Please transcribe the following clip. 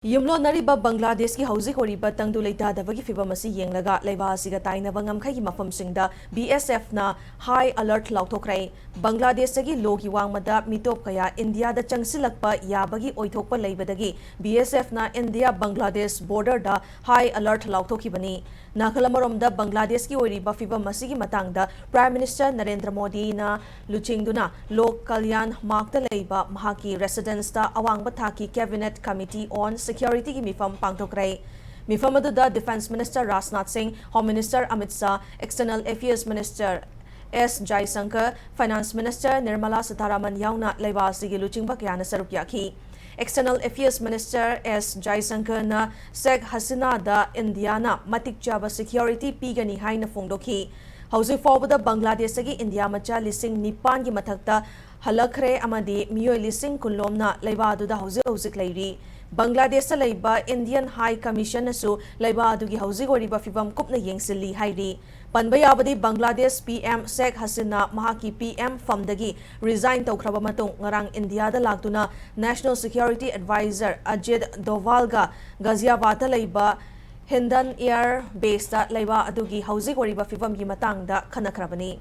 ꯌꯨꯝꯂꯣꯟꯅꯔꯤꯕ ꯕꯪꯒ꯭ꯂꯥꯗꯦꯁꯀꯤ ꯍꯧꯖꯤꯛ ꯑꯣꯏꯔꯤꯕ ꯇꯪꯗꯨ ꯂꯩꯇꯥꯗꯕꯒꯤ ꯐꯤꯚꯝ ꯑꯁꯤ ꯌꯦꯡꯂꯒ ꯂꯩꯕꯥꯛ ꯑꯁꯤꯒ ꯇꯥꯏꯅꯕ ꯉꯝꯈꯩꯒꯤ ꯃꯐꯝꯁꯤꯡꯗ BSFꯅ ꯍꯥꯏ ꯑꯂꯔꯠ ꯂꯥꯎꯊꯣꯛꯈ꯭ꯔꯦ꯫ ꯕꯪꯒ꯭ꯂꯥꯗꯦꯁꯇꯒꯤ ꯂꯣꯒꯤ ꯋꯥꯡꯃꯗ ꯃꯤꯇꯣꯞ ꯀꯌꯥ ꯏꯟꯗꯤꯌꯥꯗ ꯆꯪꯁꯤꯜꯂꯛꯄ ꯌꯥꯕꯒꯤ ꯑꯣꯏꯊꯣꯛꯄ ꯂꯩꯕꯗꯒꯤ BSFꯅ ꯏꯟꯗꯤꯌꯥ ꯕꯪꯒ꯭ꯂꯥꯗꯦꯁ ꯕꯣꯔꯗꯔꯗ ꯍꯥꯏ ꯑꯂꯔꯠ ꯂꯥꯎꯊꯣꯛꯈꯤꯕꯅꯤ꯫ ꯅꯥꯀꯜ ꯑꯃꯔꯣꯝꯗ ꯕꯪꯒ꯭ꯂꯥꯗꯦꯁꯀꯤ ꯑꯣꯏꯔꯤꯕ ꯐꯤꯚꯝ ꯑꯁꯤꯒꯤ ꯃꯇꯥꯡꯗ ꯄ꯭ꯔꯥꯏꯝ ꯃꯤꯅꯤꯁꯇꯔ ꯅꯔꯦꯟꯗ꯭ꯔ ꯃꯣꯗꯤꯅ ꯂꯨꯆꯤꯡꯗꯨꯅ ꯂꯣꯛ ꯀꯜꯌꯥꯟ ꯃꯥꯔꯒꯇ ꯂꯩꯕ ꯃꯍꯥꯛꯀꯤ ꯔꯦꯁꯤꯗꯦꯟꯁꯇ ꯑꯋꯥꯡꯕ ꯊꯥꯛꯀꯤ ꯀꯦꯕꯤꯅꯦꯠ ꯀꯃꯤꯇꯤ ꯑꯣꯟ ꯁꯦꯀ꯭ꯌꯨꯔꯤꯇꯤꯒꯤ ꯃꯤꯐꯝ ꯄꯥꯡꯊꯣꯛꯈ꯭ꯔꯦ꯫ ꯃꯤꯐꯝ ꯑꯗꯨꯗ ꯗꯤꯐꯦꯟꯁ ꯃꯤꯅꯤꯁꯇꯔ ꯔꯥꯖꯅꯥꯊ ꯁꯤꯡ, home minister Amit Shah, external affairs minister S. Jaishankar, finance minister Nirmala Sitharaman ꯌꯥꯎꯅ ꯂꯩꯕꯥꯛ ꯑꯁꯤꯒꯤ ꯂꯨꯆꯤꯡꯕ ꯀꯌꯥꯅ ꯁꯔꯨꯛ ꯌꯥꯈꯤ꯫ External affairs minister S. Jaishankarꯅ Sheikh ꯍꯁꯤꯅꯥꯗ ꯏꯟꯗꯤꯌꯥꯅ ꯃꯇꯤꯛ ꯆꯥꯕ ꯁꯦꯀ꯭ꯌꯨꯔꯤꯇꯤ ꯄꯤꯒꯅꯤ ꯍꯥꯏꯅ ꯐꯣꯡꯗꯣꯛꯈꯤ꯫ ꯍꯧꯖꯤꯛ ꯐꯥꯎꯕꯗ ꯕꯪꯒ꯭ꯂꯥꯗꯦꯁꯇꯒꯤ ꯏꯟꯗꯤꯌꯥ ꯃꯆꯥ ꯂꯤꯁꯤꯡ 9ꯒꯤ ꯃꯊꯛꯇ ꯍꯜꯂꯛꯈ꯭ꯔꯦ ꯑꯃꯗꯤ ꯃꯤꯑꯣꯏ ꯂꯤꯁꯤꯡ 10ꯂꯣꯝꯅ ꯂꯩꯕꯥꯛ ꯑꯗꯨꯗ ꯍꯧꯖꯤꯛ ꯂꯩꯔꯤ꯫ ꯕꯪꯒ꯭ꯂꯥꯗꯦꯁꯇ ꯂꯩꯕ ꯏꯟꯗꯤꯌꯟ ꯍꯥꯏ ꯀꯃꯤꯁꯟꯅꯁꯨ ꯂꯩꯕꯥꯛ ꯑꯗꯨꯒꯤ ꯍꯧꯖꯤꯛ ꯑꯣꯏꯔꯤꯕ ꯐꯤꯚꯝ ꯀꯨꯞꯅ ꯌꯦꯡꯁꯤꯜꯂꯤ ꯍꯥꯏꯔꯤ꯫ ꯄꯟꯕ ꯌꯥꯕꯗꯤ ꯕꯪꯒ꯭ꯂꯥꯗꯦꯁ PM ꯁꯦꯈ ꯍꯁꯤꯅꯥ ꯃꯍꯥꯛꯀꯤ PM ꯐꯝꯗꯒꯤ ꯔꯤꯖꯥꯏꯟ ꯇꯧꯈ꯭ꯔꯕ ꯃꯇꯨꯡ ꯉꯔꯥꯡ ꯏꯟꯗꯤꯌꯥꯗ ꯂꯥꯛꯇꯨꯅ ꯅꯦꯁꯅꯦꯜ ꯁꯦꯀ꯭ꯌꯨꯔꯤꯇꯤ ꯑꯦꯗꯚꯥꯏꯖꯔ ꯑꯖꯤꯠ ꯗꯣꯚꯥꯜꯒ ꯒꯥꯖꯤꯌꯥꯕꯥꯗꯇ ꯂꯩꯕ ꯍꯤꯟꯗꯟ ꯑꯦꯌꯔ ꯕꯦꯁꯇ ꯂꯩꯕꯥꯛ ꯑꯗꯨꯒꯤ ꯍꯧꯖꯤꯛ ꯑꯣꯏꯔꯤꯕ ꯐꯤꯚꯝꯒꯤ ꯃꯇꯥꯡꯗ ꯈꯟꯅꯈ꯭ꯔꯕꯅꯤ꯫